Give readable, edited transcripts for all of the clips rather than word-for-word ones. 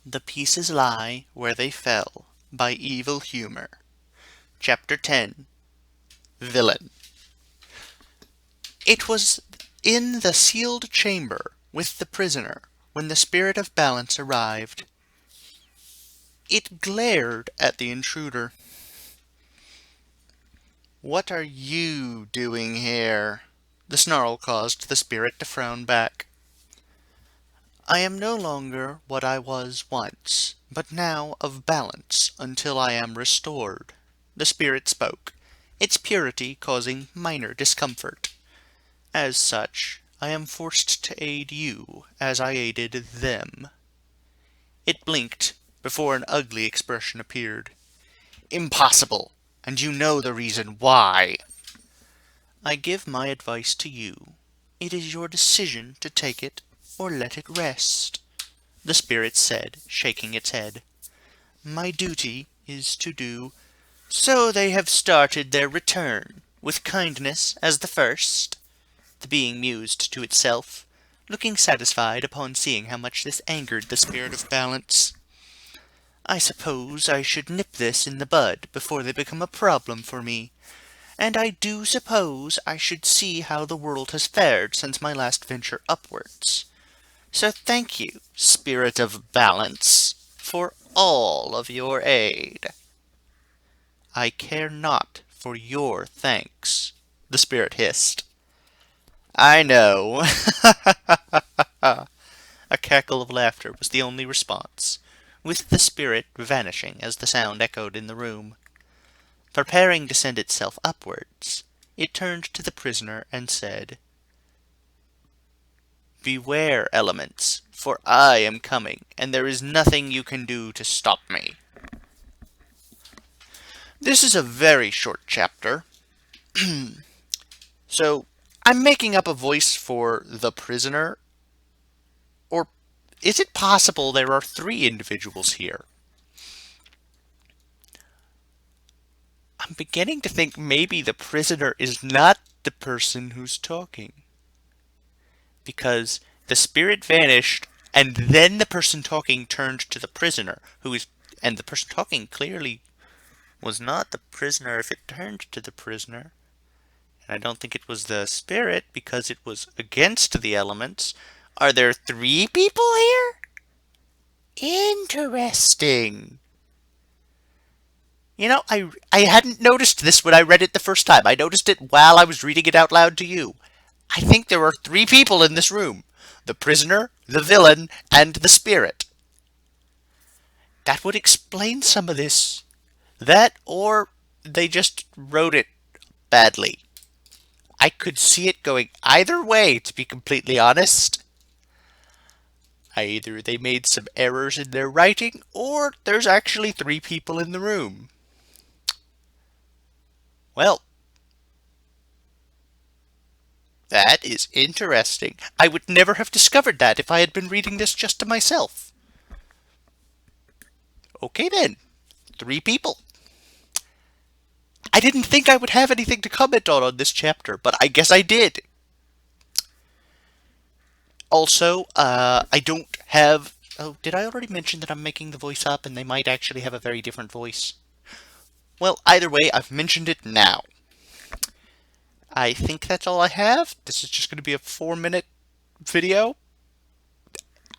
The Pieces Lie Where They Fell by Evilhumor. Chapter 10. Villain. It was in the sealed chamber with the prisoner when the spirit of balance arrived. It glared at the intruder. "What are you doing here?" The snarl caused the spirit to frown back. "I am no longer what I was once, but now of balance until I am restored," the spirit spoke, its purity causing minor discomfort. "As such, I am forced to aid you as I aided them." It blinked before an ugly expression appeared. "Impossible! And you know the reason why." "I give my advice to you. It is your decision to take it or let it rest," the spirit said, shaking its head. "My duty is to do." "So they have started their return, with kindness as the first," the being mused to itself, looking satisfied upon seeing how much this angered the spirit of balance. "I suppose I should nip this in the bud before they become a problem for me. And I do suppose I should see how the world has fared since my last venture upwards. So thank you, Spirit of Balance, for all of your aid." "I care not for your thanks," the spirit hissed. "I know." A cackle of laughter was the only response, with the spirit vanishing as the sound echoed in the room. Preparing to send itself upwards, it turned to the prisoner and said, "Beware, elements, for I am coming, and there is nothing you can do to stop me." This is a very short chapter, so I'm making up a voice for the prisoner. Or is it possible there are three individuals here? I'm beginning to think maybe the prisoner is not the person who's talking, because the spirit vanished, and then the person talking turned to the prisoner, and the person talking clearly was not the prisoner if it turned to the prisoner. And I don't think it was the spirit because it was against the elements. Are there three people here? Interesting. You know, I hadn't noticed this when I read it the first time. I noticed it while I was reading it out loud to you. I think there are three people in this room: the prisoner, the villain, and the spirit. That would explain some of this. That, or they just wrote it badly. I could see it going either way, to be completely honest. Either they made some errors in their writing, or there's actually three people in the room. Well, that is interesting. I would never have discovered that if I had been reading this just to myself. Okay then, three people. I didn't think I would have anything to comment on this chapter, but I guess I did. Also, I don't have... Oh, did I already mention that I'm making the voice up and they might actually have a very different voice? Well, either way, I've mentioned it now. I think that's all I have. This is just going to be a 4-minute video.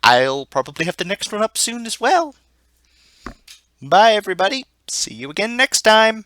I'll probably have the next one up soon as well. Bye, everybody. See you again next time.